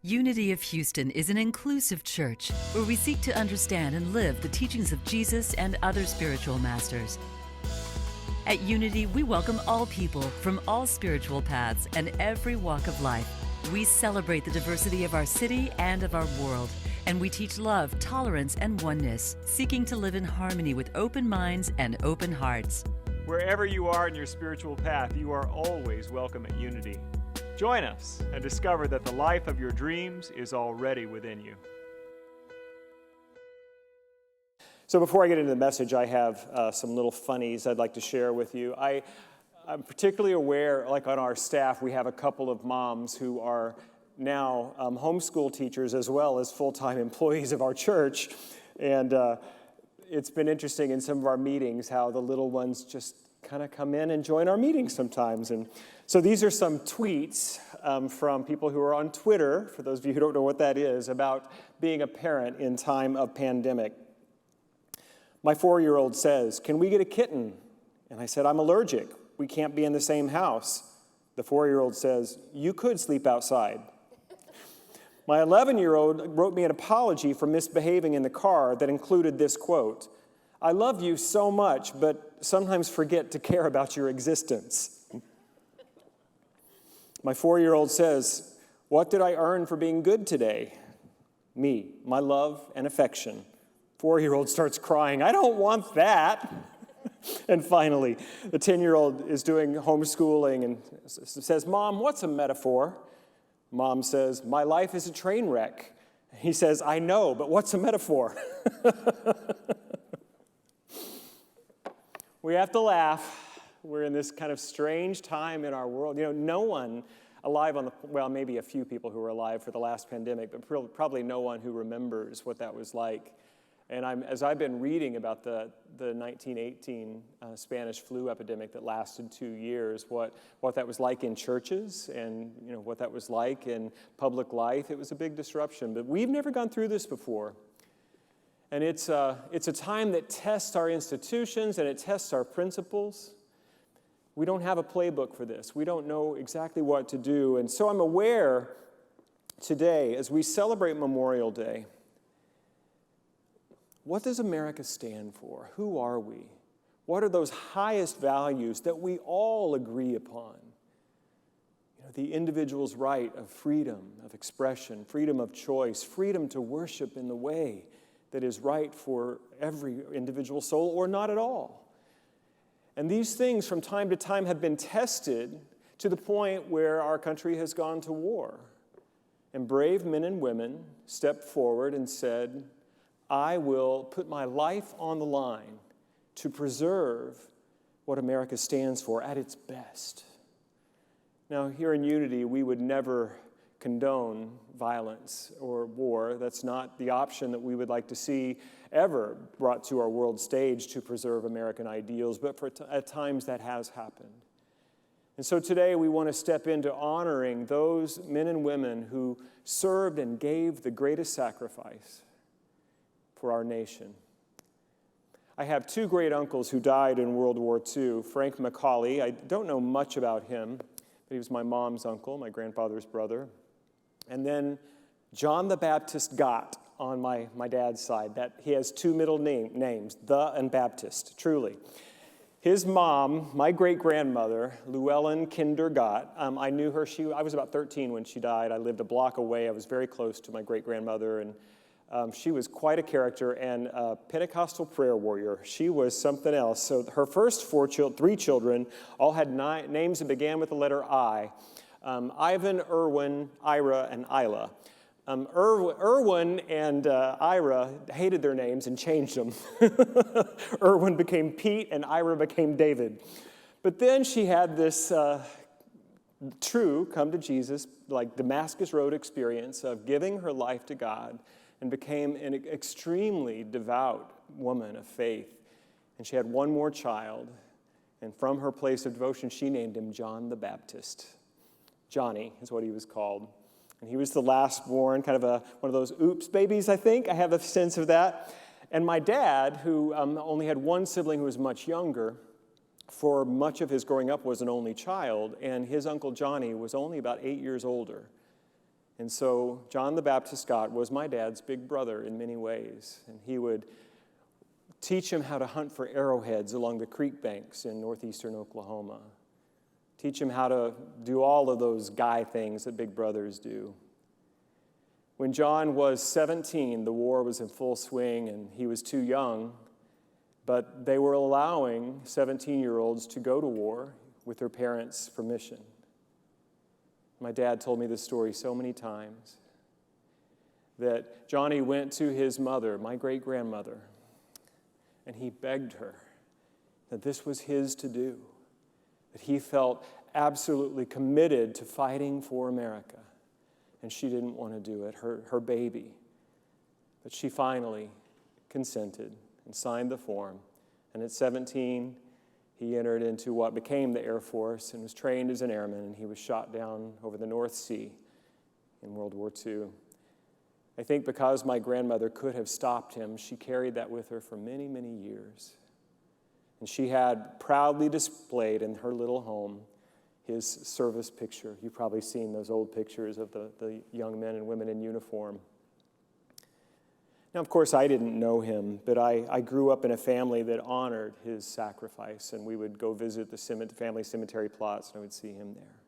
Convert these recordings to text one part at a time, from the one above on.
Unity of Houston is an inclusive church where we seek to understand and live the teachings of Jesus and other spiritual masters. At Unity, we welcome all people from all spiritual paths and every walk of life. We celebrate the diversity of our city and of our world, and we teach love, tolerance, and oneness, seeking to live in harmony with open minds and open hearts. Wherever you are in your spiritual path, you are always welcome at Unity. Join us and discover that the life of your dreams is already within you. So before I get into the message, I have some little funnies I'd like to share with you. I'm particularly aware, like on our staff, we have a couple of moms who are now homeschool teachers as well as full-time employees of our church. And it's been interesting in some of our meetings how the little ones just kind of come in and join our meetings sometimes. And so these are some tweets from people who are on Twitter, for those of you who don't know what that is, about being a parent in time of pandemic. My 4-year-old says, "Can we get a kitten?" And I said, "I'm allergic. We can't be in the same house." The 4-year-old says, "You could sleep outside." My 11-year-old wrote me an apology for misbehaving in the car that included this quote: "I love you so much, but sometimes forget to care about your existence." My 4-year-old says, "What did I earn for being good today?" Me, my love and affection. 4-year-old starts crying, "I don't want that." And finally, the 10-year-old is doing homeschooling and says, "Mom, what's a metaphor?" Mom says, "My life is a train wreck." He says, "I know, but what's a metaphor?" We have to laugh. We're in this kind of strange time in our world. You know, no one alive well, maybe a few people who were alive for the last pandemic, but probably no one who remembers what that was like. And as I've been reading about the 1918 Spanish flu epidemic that lasted 2 years, what that was like in churches and what that was like in public life, it was a big disruption. But we've never gone through this before. And it's a time that tests our institutions and it tests our principles. We don't have a playbook for this. We don't know exactly what to do. And so I'm aware today, as we celebrate Memorial Day, what does America stand for? Who are we? What are those highest values that we all agree upon? The individual's right of freedom of expression, freedom of choice, freedom to worship in the way that is right for every individual soul or not at all. And these things from time to time have been tested to the point where our country has gone to war. And brave men and women stepped forward and said, "I will put my life on the line to preserve what America stands for at its best." Now, here in Unity, we would never condone violence or war. That's not the option that we would like to see ever brought to our world stage to preserve American ideals, but at times that has happened. And so today we want to step into honoring those men and women who served and gave the greatest sacrifice for our nation. I have 2 great uncles who died in World War II. Frank Macaulay, I don't know much about him, but he was my mom's uncle, my grandfather's brother. And then John the Baptist Gott on my dad's side. That he has 2 middle names, the and Baptist, truly. His mom, my great-grandmother, Llewellyn Kinder Gott, I knew her. I was about 13 when she died. I lived a block away. I was very close to my great-grandmother, and she was quite a character and a Pentecostal prayer warrior. She was something else. So her first 3 children all had names that began with the letter I. Ivan, Erwin, Ira, and Isla. Erwin and Ira hated their names and changed them. Erwin became Pete and Ira became David. But then she had this true come to Jesus, like Damascus Road experience of giving her life to God, and became an extremely devout woman of faith. And she had one more child, and from her place of devotion, she named him John the Baptist. Johnny is what he was called. And he was the last born, kind of one of those oops babies, I think. I have a sense of that. And my dad, who only had one sibling who was much younger, for much of his growing up was an only child, and his Uncle Johnny was only about 8 years older. And so John the Baptist Scott was my dad's big brother in many ways. And he would teach him how to hunt for arrowheads along the creek banks in northeastern Oklahoma. Teach him how to do all of those guy things that big brothers do. When John was 17, the war was in full swing and he was too young, but they were allowing 17-year-olds to go to war with their parents' permission. My dad told me this story so many times, that Johnny went to his mother, my great-grandmother, and he begged her that this was his to do, that he felt absolutely committed to fighting for America, and she didn't want to do it, her baby. But she finally consented and signed the form, and at 17, he entered into what became the Air Force and was trained as an airman, and he was shot down over the North Sea in World War II. I think because my grandmother could have stopped him, she carried that with her for many, many years. And she had proudly displayed in her little home his service picture. You've probably seen those old pictures of the young men and women in uniform. Now, of course, I didn't know him, but I grew up in a family that honored his sacrifice, and we would go visit the family cemetery plots, and I would see him there.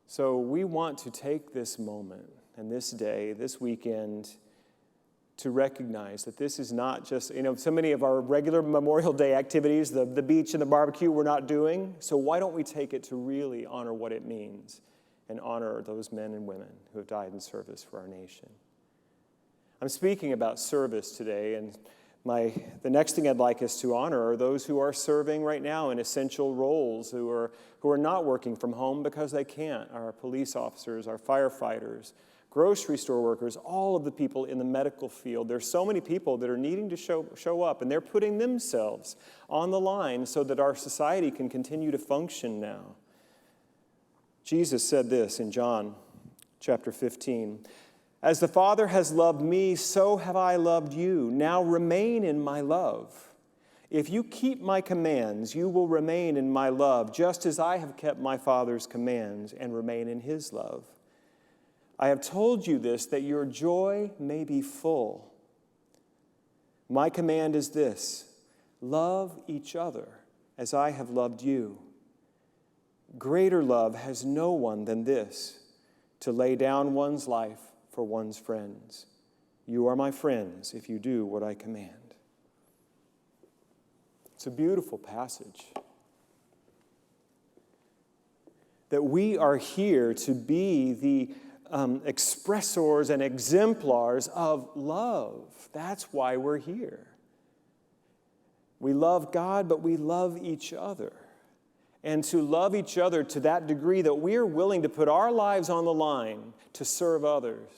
So we want to take this moment and this day, this weekend, to recognize that this is not just, so many of our regular Memorial Day activities, the beach and the barbecue, we're not doing. So why don't we take it to really honor what it means and honor those men and women who have died in service for our nation? I'm speaking about service today, and the next thing I'd like us to honor are those who are serving right now in essential roles, who are not working from home because they can't. Our police officers, our firefighters, grocery store workers, all of the people in the medical field. There's so many people that are needing to show up, and they're putting themselves on the line so that our society can continue to function now. Jesus said this in John chapter 15. As the Father has loved me, so have I loved you. Now remain in my love. If you keep my commands, you will remain in my love, just as I have kept my Father's commands and remain in his love. I have told you this, that your joy may be full. My command is this: love each other as I have loved you. Greater love has no one than this, to lay down one's life for one's friends. You are my friends if you do what I command. It's a beautiful passage. That we are here to be the expressors and exemplars of love. That's why we're here. We love God, but we love each other. And to love each other to that degree that we are willing to put our lives on the line to serve others.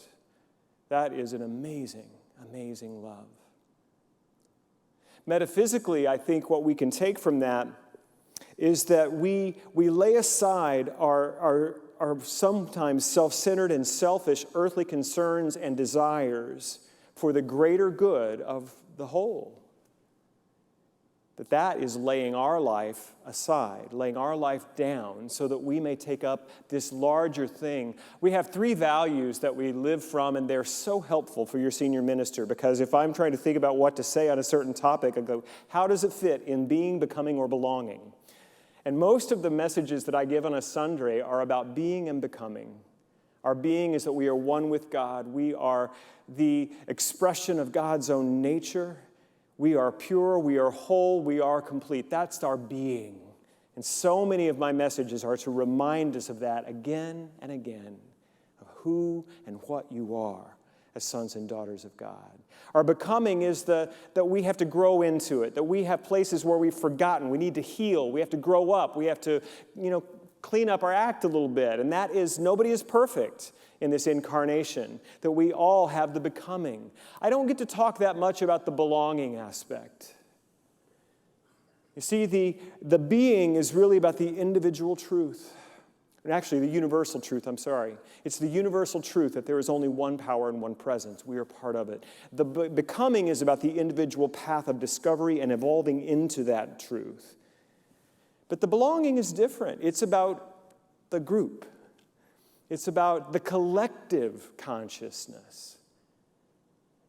That is an amazing, amazing love. Metaphysically, I think what we can take from that is that we lay aside our sometimes self-centered and selfish earthly concerns and desires for the greater good of the whole. That is laying our life aside, laying our life down so that we may take up this larger thing. We have 3 values that we live from, and they're so helpful for your senior minister, because if I'm trying to think about what to say on a certain topic, I go, how does it fit in being, becoming, or belonging? And most of the messages that I give on a Sunday are about being and becoming. Our being is that we are one with God. We are the expression of God's own nature. We are pure, we are whole, we are complete. That's our being. And so many of my messages are to remind us of that again and again, of who and what you are as sons and daughters of God. Our becoming is that we have to grow into it, that we have places where we've forgotten. We need to heal. We have to grow up. We have to, clean up our act a little bit. And that is, nobody is perfect in this incarnation, that we all have the becoming. I don't get to talk that much about the belonging aspect. You see, the being is really about the individual truth. And actually, the universal truth, It's the universal truth that there is only one power and one presence. We are part of it. The becoming is about the individual path of discovery and evolving into that truth. But the belonging is different. It's about the group. It's about the collective consciousness.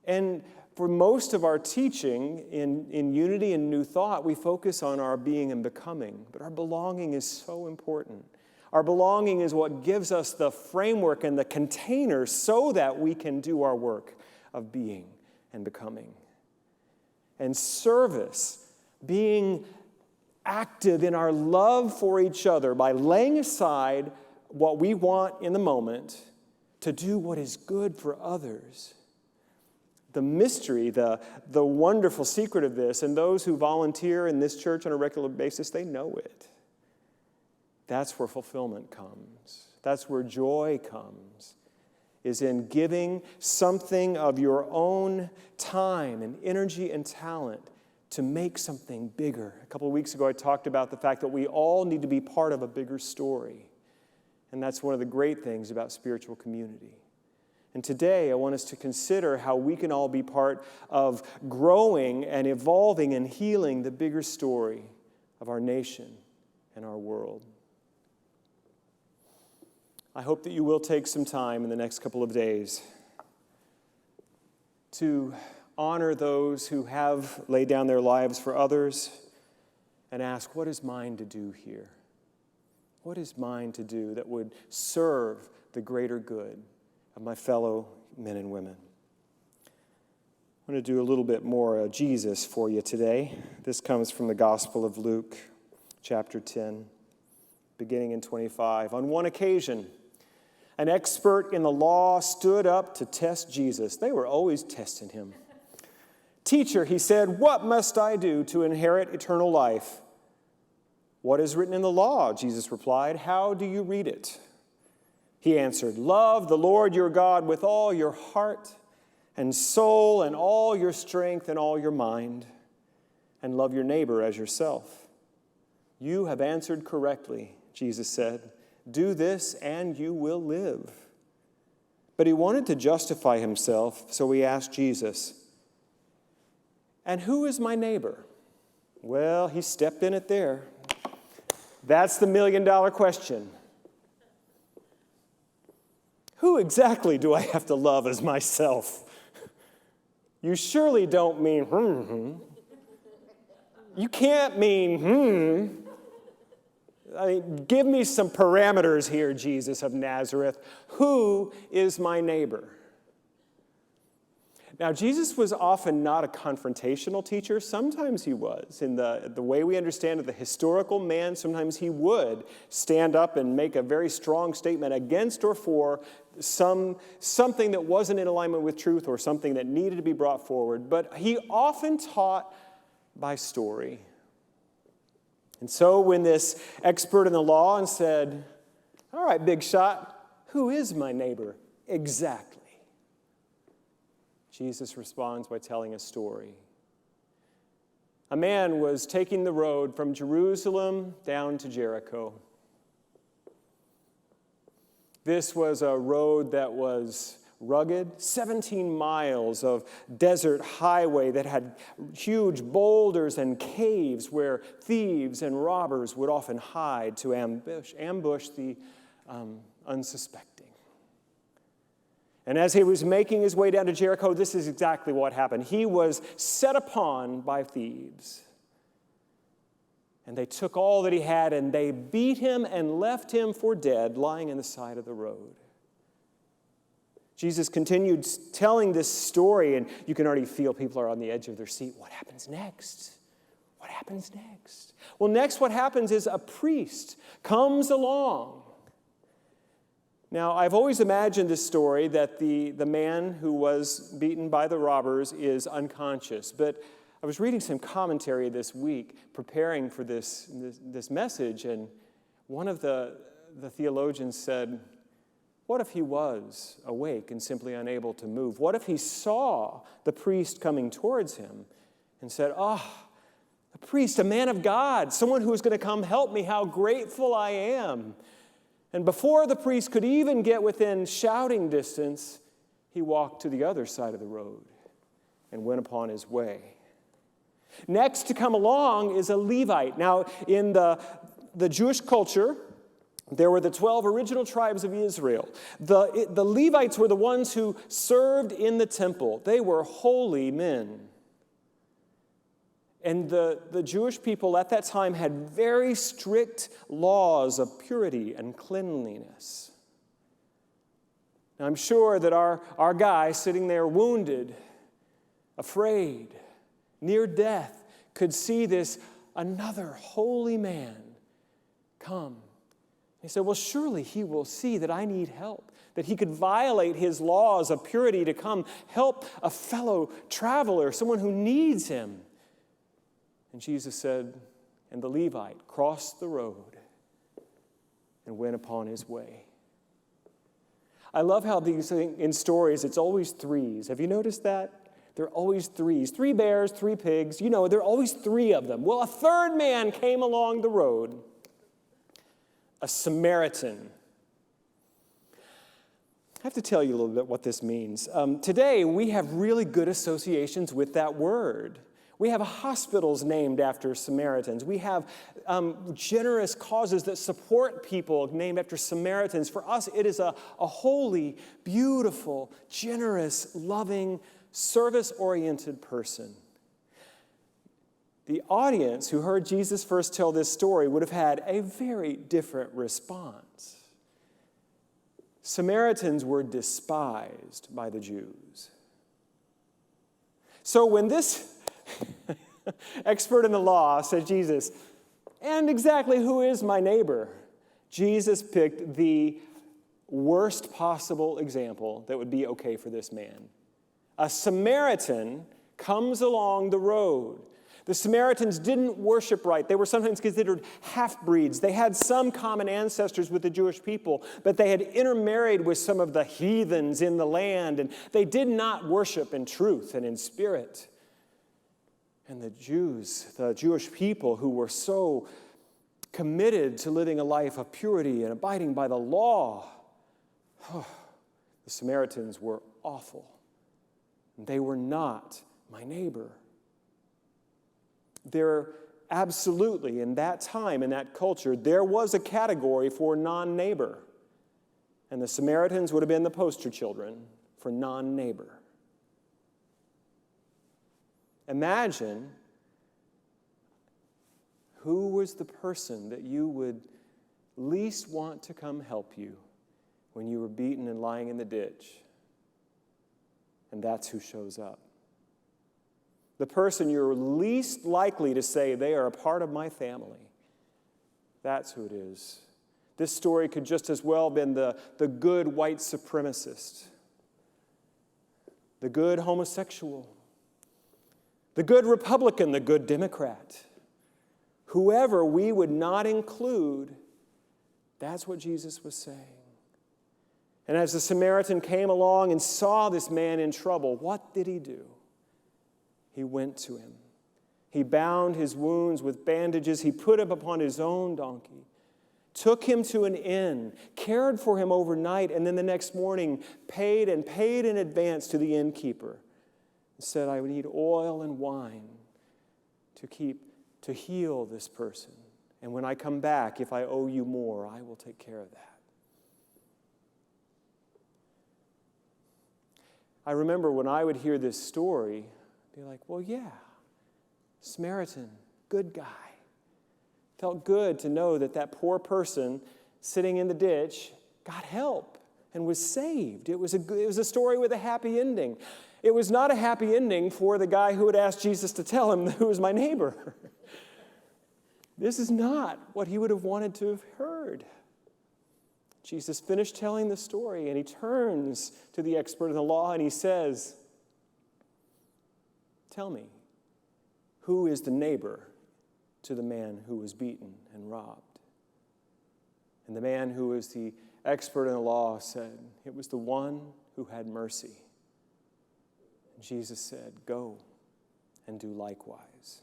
And for most of our teaching in Unity and New Thought, we focus on our being and becoming. But our belonging is so important. Our belonging is what gives us the framework and the container so that we can do our work of being and becoming. And service, being active in our love for each other by laying aside what we want in the moment to do what is good for others. The mystery, the wonderful secret of this, and those who volunteer in this church on a regular basis, they know it. That's where fulfillment comes. That's where joy comes, is in giving something of your own time and energy and talent to make something bigger. A couple of weeks ago, I talked about the fact that we all need to be part of a bigger story. And that's one of the great things about spiritual community. And today, I want us to consider how we can all be part of growing and evolving and healing the bigger story of our nation and our world. I hope that you will take some time in the next couple of days to honor those who have laid down their lives for others and ask, what is mine to do here? What is mine to do that would serve the greater good of my fellow men and women? I'm going to do a little bit more Jesus for you today. This comes from the Gospel of Luke, chapter 10, beginning in 25. On one occasion, an expert in the law stood up to test Jesus. They were always testing him. Teacher, he said, what must I do to inherit eternal life? What is written in the law? Jesus replied. How do you read it? He answered, love the Lord your God with all your heart and soul and all your strength and all your mind, and love your neighbor as yourself. You have answered correctly, Jesus said. Do this and you will live. But he wanted to justify himself, so he asked Jesus, and who is my neighbor? Well, he stepped in it there. That's the $1,000,000 question. Who exactly do I have to love as myself? You surely don't mean, You can't mean, I mean, give me some parameters here, Jesus of Nazareth. Who is my neighbor? Now, Jesus was often not a confrontational teacher. Sometimes he was. In the way we understand it, the historical man, sometimes he would stand up and make a very strong statement against or for something that wasn't in alignment with truth or something that needed to be brought forward. But he often taught by story. And so when this expert in the law and said, all right, big shot, who is my neighbor exactly? Jesus responds by telling a story. A man was taking the road from Jerusalem down to Jericho. This was a road that was rugged, 17 miles of desert highway that had huge boulders and caves where thieves and robbers would often hide to ambush the unsuspecting. And as he was making his way down to Jericho, this is exactly what happened. He was set upon by thieves. And they took all that he had, and they beat him and left him for dead, lying in the side of the road. Jesus continued telling this story, and you can already feel people are on the edge of their seat. What happens next? What happens next? Well, next what happens is a priest comes along. Now, I've always imagined this story that the man who was beaten by the robbers is unconscious. But I was reading some commentary this week preparing for this message, and one of the theologians said, what if he was awake and simply unable to move? What if he saw the priest coming towards him and said, a priest, a man of God, someone who is going to come help me, how grateful I am. And before the priest could even get within shouting distance, he walked to the other side of the road and went upon his way. Next to come along is a Levite. Now, in the Jewish culture, There were the 12 original tribes of Israel. The Levites were the ones who served in the temple. They were holy men. And the Jewish people at that time had very strict laws of purity and cleanliness. Now, I'm sure that our guy sitting there wounded, afraid, near death, could see this another holy man come. He said, well, surely he will see that I need help, that he could violate his laws of purity to come help a fellow traveler, someone who needs him. And Jesus said, and the Levite crossed the road and went upon his way. I love how these in stories, it's always threes. Have you noticed that? They're always threes. 3 bears, 3 pigs. You know, there are always 3 of them. Well, a third man came along the road, a Samaritan. I have to tell you a little bit what this means. Today, we have really good associations with that word. We have hospitals named after Samaritans. We have generous causes that support people named after Samaritans. For us, it is a holy, beautiful, generous, loving, service-oriented person. The audience who heard Jesus first tell this story would have had a very different response. Samaritans were despised by the Jews. So when this expert in the law said, Jesus, and exactly who is my neighbor? Jesus picked the worst possible example that would be okay for this man. A Samaritan comes along the road. The Samaritans didn't worship right. They were sometimes considered half-breeds. They had some common ancestors with the Jewish people, but they had intermarried with some of the heathens in the land, and they did not worship in truth and in spirit. And the Jewish people who were so committed to living a life of purity and abiding by the law, the Samaritans were awful. They were not my neighbor. There absolutely, in that time, in that culture, there was a category for non-neighbor. And the Samaritans would have been the poster children for non-neighbor. Imagine who was the person that you would least want to come help you when you were beaten and lying in the ditch. And that's who shows up. The person you're least likely to say, they are a part of my family. That's who it is. This story could just as well have been the good white supremacist, the good homosexual, the good Republican, the good Democrat. Whoever we would not include, that's what Jesus was saying. And as the Samaritan came along and saw this man in trouble, what did he do? He went to him. He bound his wounds with bandages. He put him upon his own donkey, took him to an inn, cared for him overnight, and then the next morning paid in advance to the innkeeper and said, I need oil and wine to heal this person. And when I come back, if I owe you more, I will take care of that. I remember when I would hear this story, I'd be like, well, yeah, Samaritan, good guy. Felt good to know that that poor person sitting in the ditch got help and was saved. It was a story with a happy ending. It was not a happy ending for the guy who had asked Jesus to tell him who was my neighbor. This is not what he would have wanted to have heard. Jesus finished telling the story, and he turns to the expert in the law, and he says, tell me, who is the neighbor to the man who was beaten and robbed? And the man who was the expert in the law said, it was the one who had mercy. And Jesus said, go and do likewise.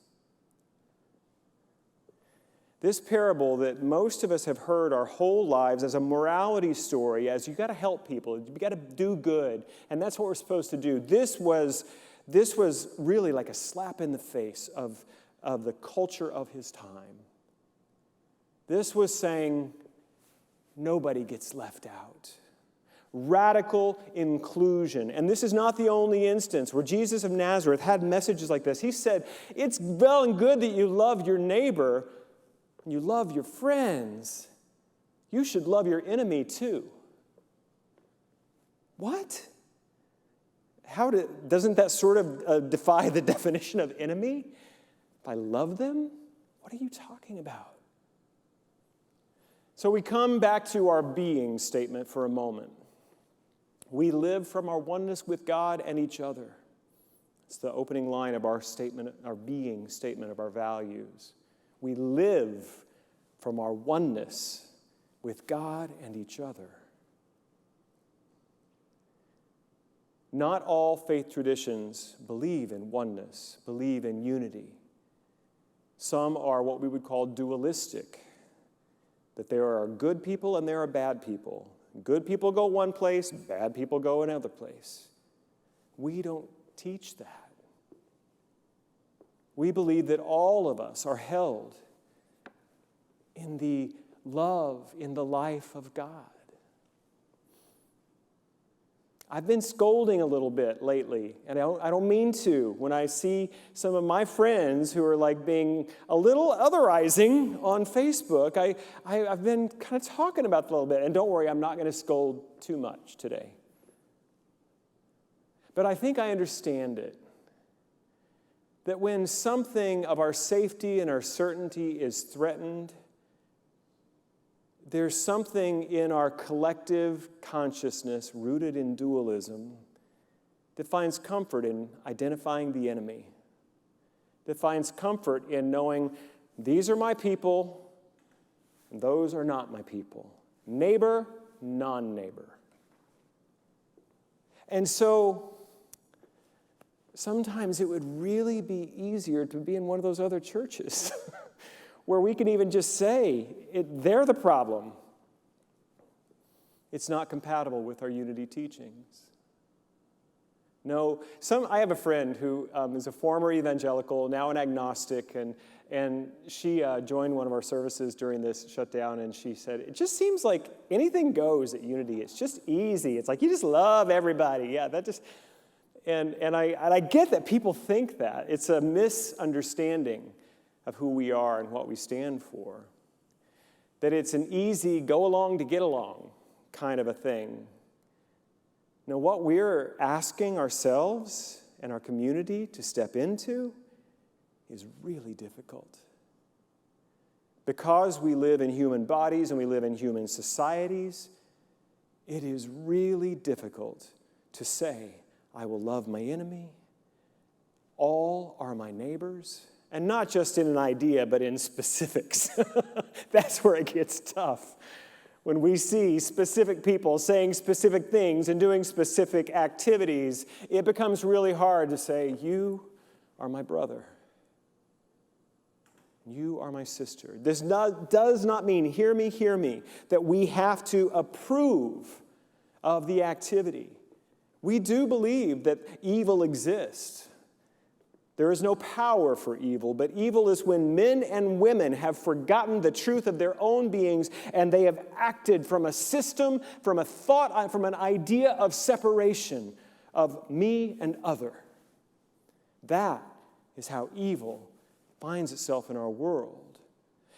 This parable that most of us have heard our whole lives as a morality story, as you got to help people, you got to do good, and that's what we're supposed to do. This was really like a slap in the face of the culture of his time. This was saying, Nobody gets left out. Radical inclusion. And this is not the only instance where Jesus of Nazareth had messages like this. He said, it's well and good that you love your neighbor and you love your friends. You should love your enemy too. What? Doesn't that sort of defy the definition of enemy? If I love them? What are you talking about? So we come back to our being statement for a moment. We live from our oneness with God and each other. It's the opening line of our statement, our being statement of our values. We live from our oneness with God and each other. Not all faith traditions believe in oneness, believe in unity. Some are what we would call dualistic, that there are good people and there are bad people. Good people go one place, bad people go another place. We don't teach that. We believe that all of us are held in the love, in the life of God. I've been scolding a little bit lately, and I don't mean to, when I see some of my friends who are like being a little otherizing on Facebook. I've been kind of talking about it a little bit, and don't worry, I'm not going to scold too much today. But I think I understand it. That when something of our safety and our certainty is threatened, there's something in our collective consciousness rooted in dualism that finds comfort in identifying the enemy, that finds comfort in knowing these are my people and those are not my people. Neighbor, non-neighbor. And so sometimes it would really be easier to be in one of those other churches where we can even just say, they're the problem. It's not compatible with our unity teachings. No, I have a friend who is a former evangelical, now an agnostic, and she joined one of our services during this shutdown, and she said, it just seems like anything goes at Unity. It's just easy. It's like you just love everybody. Yeah, that just... And I get that people think that. It's a misunderstanding of who we are and what we stand for. That it's an easy go along to get along kind of a thing. Now, what we're asking ourselves and our community to step into is really difficult. Because we live in human bodies and we live in human societies, it is really difficult to say, I will love my enemy. All are my neighbors. And not just in an idea, but in specifics. That's where it gets tough. When we see specific people saying specific things and doing specific activities, it becomes really hard to say, you are my brother. You are my sister. This does not mean, hear me, that we have to approve of the activity. We do believe that evil exists. There is no power for evil, but evil is when men and women have forgotten the truth of their own beings and they have acted from a system, from a thought, from an idea of separation of me and other. That is how evil finds itself in our world.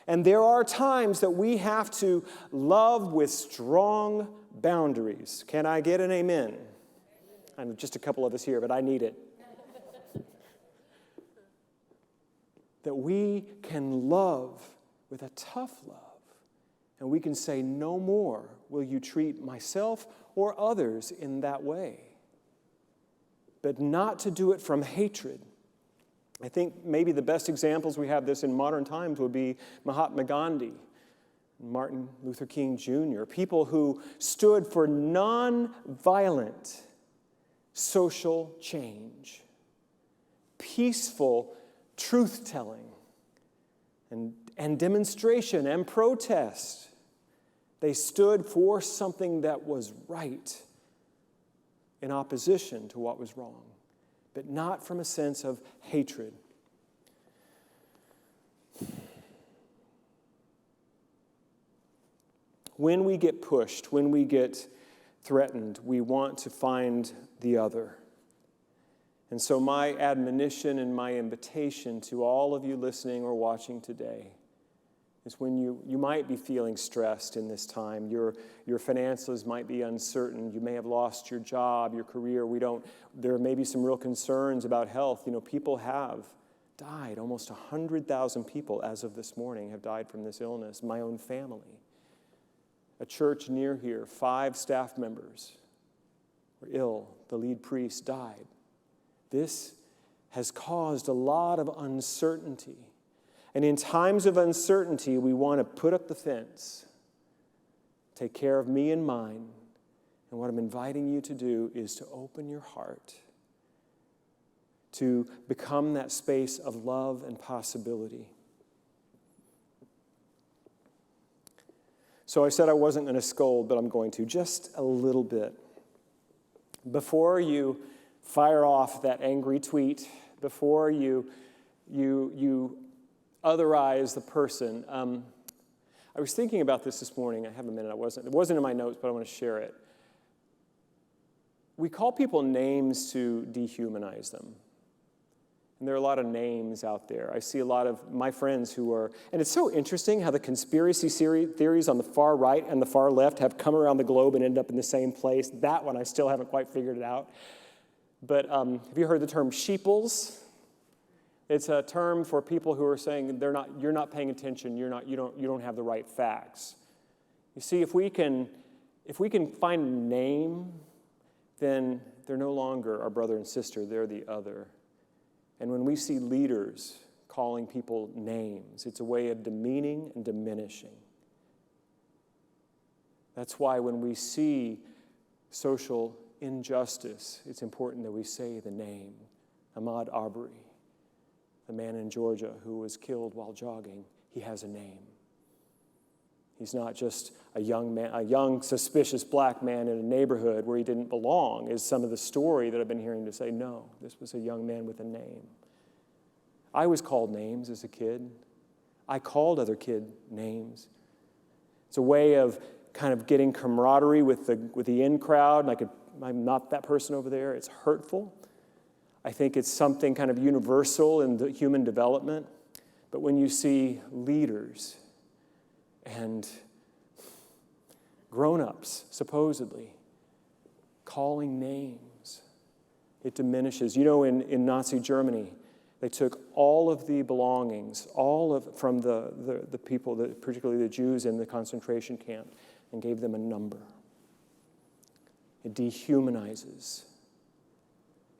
And there are times that we have to love with strong boundaries. Can I get an amen? I'm just a couple of us here, but I need it. That we can love with a tough love. And we can say, no more will you treat myself or others in that way. But not to do it from hatred. I think maybe the best examples we have this in modern times would be Mahatma Gandhi, Martin Luther King Jr., people who stood for non-violent social change, peaceful truth-telling, and demonstration and protest. They stood for something that was right in opposition to what was wrong, but not from a sense of hatred. When we get pushed, when we get threatened, we want to find the other. And so my admonition and my invitation to all of you listening or watching today is when you might be feeling stressed in this time. Your finances might be uncertain. You may have lost your job, your career. There may be some real concerns about health. People have died. Almost 100,000 people as of this morning have died from this illness. My own family. A church near here, 5 staff members were ill. The lead priest died. This has caused a lot of uncertainty. And in times of uncertainty, we want to put up the fence, take care of me and mine. And what I'm inviting you to do is to open your heart, to become that space of love and possibility. So I said I wasn't going to scold, but I'm going to, just a little bit. Before you fire off that angry tweet, before you otherize the person. I was thinking about this morning. I have a minute. It wasn't in my notes, but I want to share it. We call people names to dehumanize them. And there are a lot of names out there. I see a lot of my friends who are, and it's so interesting how the conspiracy theories on the far right and the far left have come around the globe and end up in the same place. That one, I still haven't quite figured it out. But have you heard the term sheeples? It's a term for people who are saying you're not paying attention, you don't have the right facts. You see, if we can find a name, then they're no longer our brother and sister, they're the other. And when we see leaders calling people names, it's a way of demeaning and diminishing. That's why when we see social injustice, it's important that we say the name. Ahmaud Arbery, the man in Georgia who was killed while jogging, he has a name. He's not just a young, suspicious black man in a neighborhood where he didn't belong, is some of the story that I've been hearing to say, no, this was a young man with a name. I was called names as a kid. I called other kid names. It's a way of kind of getting camaraderie with the in crowd, and I'm not that person over there. It's hurtful. I think it's something kind of universal in the human development. But when you see leaders and grown-ups, supposedly, calling names, it diminishes. In Nazi Germany, they took all of the belongings, from the people, particularly the Jews in the concentration camp, and gave them a number. It dehumanizes.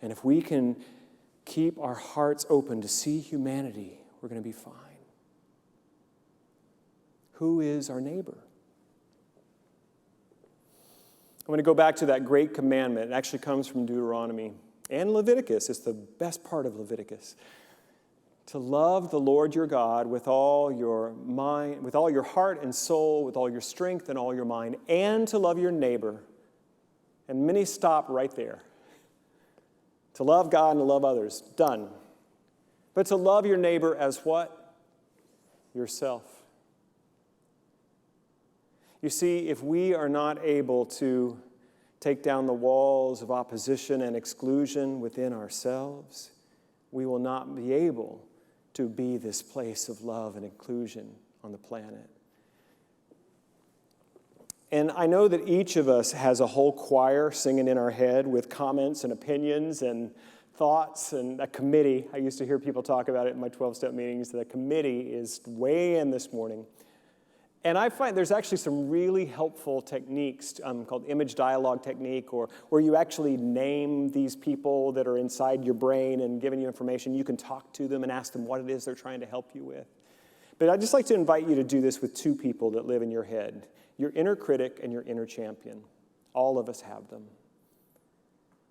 And if we can keep our hearts open to see humanity, we're going to be fine. Who is our neighbor? I'm going to go back to that great commandment. It actually comes from Deuteronomy and Leviticus. It's the best part of Leviticus. To love the Lord your God with all your mind, with all your heart and soul, with all your strength and all your mind, and to love your neighbor. And many stop right there. To love God and to love others. Done. But to love your neighbor as what? Yourself. You see, if we are not able to take down the walls of opposition and exclusion within ourselves, we will not be able to be this place of love and inclusion on the planet. And I know that each of us has a whole choir singing in our head with comments and opinions and thoughts and a committee. I used to hear people talk about it in my 12-step meetings. The committee is way in this morning. And I find there's actually some really helpful techniques called image dialogue technique, or where you actually name these people that are inside your brain and giving you information. You can talk to them and ask them what it is they're trying to help you with. But I'd just like to invite you to do this with 2 people that live in your head, your inner critic and your inner champion. All of us have them.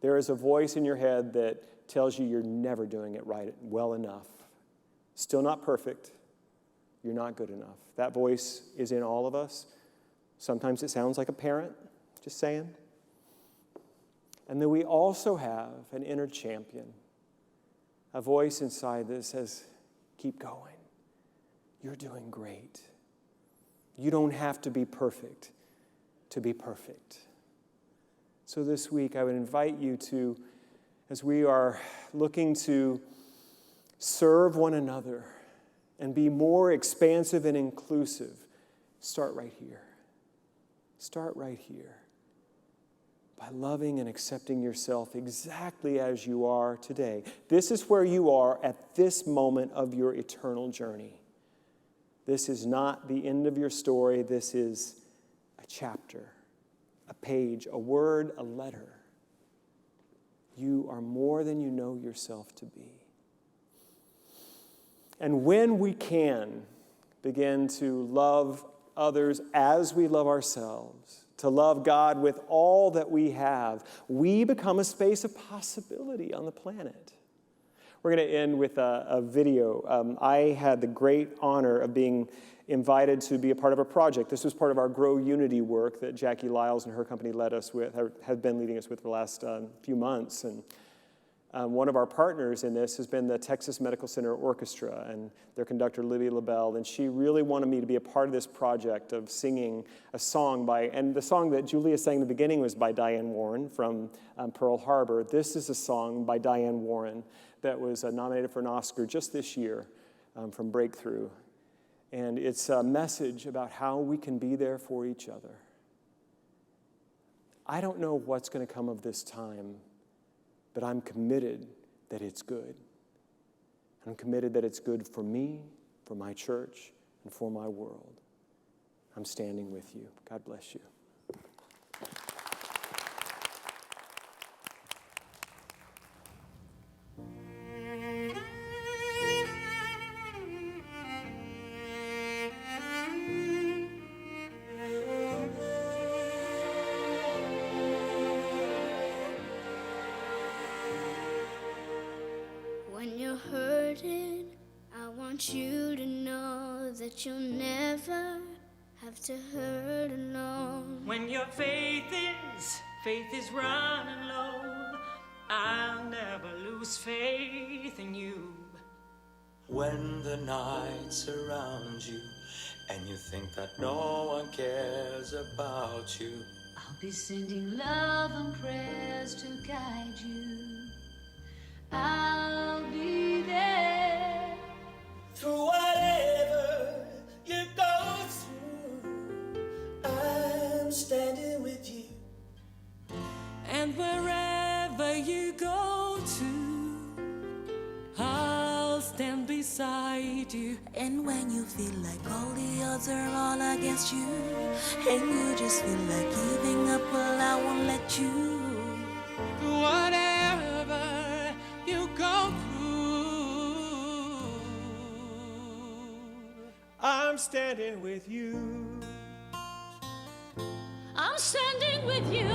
There is a voice in your head that tells you you're never doing it right well enough. Still not perfect. You're not good enough. That voice is in all of us. Sometimes it sounds like a parent, just saying. And then we also have an inner champion, a voice inside that says, keep going. You're doing great. You don't have to be perfect. to be perfect. So this week, I would invite you to, as we are looking to serve one another and be more expansive and inclusive, start right here. Start right here by loving and accepting yourself exactly as you are today. This is where you are at this moment of your eternal journey. This is not the end of your story. This is a chapter, a page, a word, a letter. You are more than you know yourself to be. And when we can begin to love others as we love ourselves, to love God with all that we have, we become a space of possibility on the planet. We're going to end with a video. I had the great honor of being invited to be a part of a project. This was part of our Grow Unity work that Jackie Lyles and her company led us with, or have been leading us with for the last few months. And one of our partners in this has been the Texas Medical Center Orchestra and their conductor, Libby LaBelle, and she really wanted me to be a part of this project of singing a song and the song that Julia sang in the beginning was by Diane Warren from Pearl Harbor. This is a song by Diane Warren that was nominated for an Oscar just this year from Breakthrough. And it's a message about how we can be there for each other. I don't know what's going to come of this time, but I'm committed that it's good. I'm committed that it's good for me, for my church, and for my world. I'm standing with you. God bless you. When you're hurting, I want you to know that you'll never have to hurt alone. When your faith is running low, I'll never lose faith in you. When the night surrounds you and you think that no one cares about you, I'll be sending love and prayers to guide you. I'll be there. through whatever you go through, I'm standing with you. And wherever you go to, I'll stand beside you. And when you feel like all the odds are all against you, and you just feel like giving up, well, I won't let you. Whatever you go through, I'm standing with you. I'm standing with you.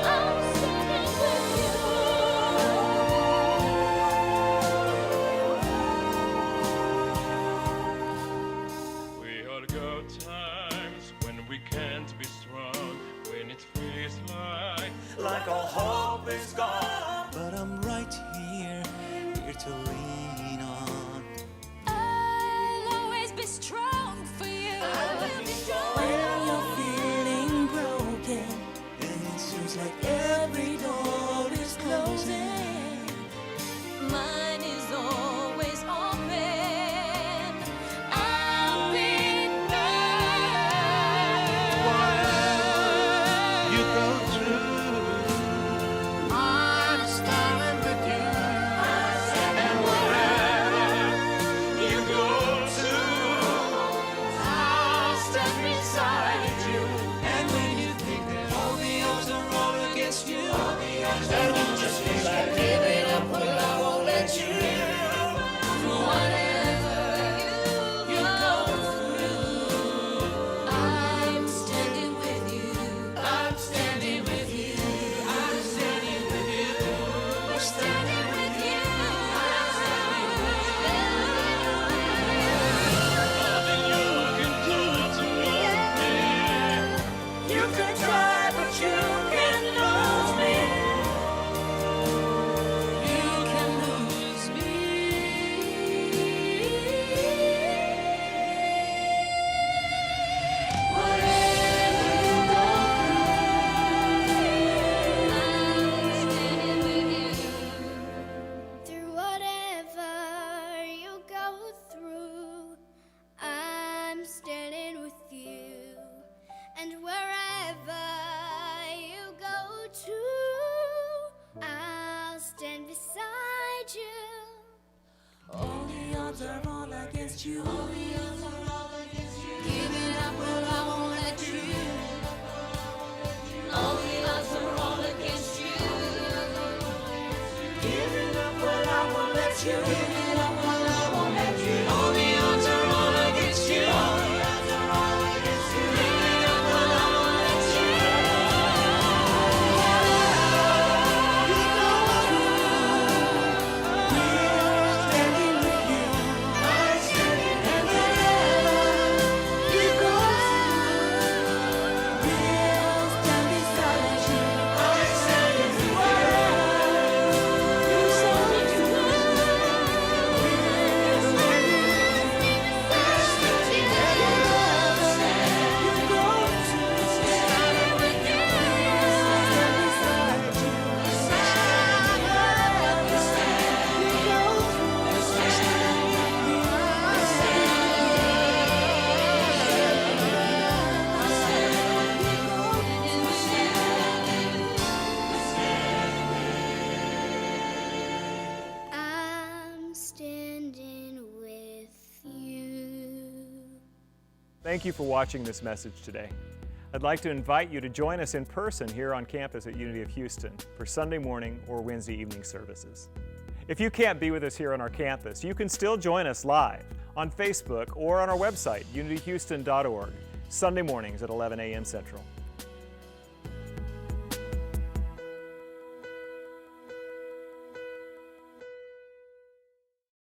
I'm standing with you. We all go times when we can't be strong, when it feels Like all hope is gone, but I'm right here to lean on. I'll always be strong for you. I will be strong. When you're feeling broken, And it seems like every door is closing. Mine is always open. I'll be there. you go through, I'm standing with you. And let you. Giving up, but I won't let you. All the odds are all against you. Giving up, but I won't let you. Giving up, but I won't let you. All the odds are all against you. All the odds are all against you. Giving up, but I won't let you. You go through. We're standing with you. I'm standing and wherever you go through, we'll stand beside you. I'm standing with you. You saw me through. We're standing and wherever you go through, standing with you. Stand beside you. Wherever you go through, standing with you. I'm standing with you. Thank you for watching this message today. I'd like to invite you to join us in person here on campus at Unity of Houston for Sunday morning or Wednesday evening services. If you can't be with us here on our campus, you can still join us live on Facebook or on our website, unityhouston.org, Sunday mornings at 11 a.m. Central.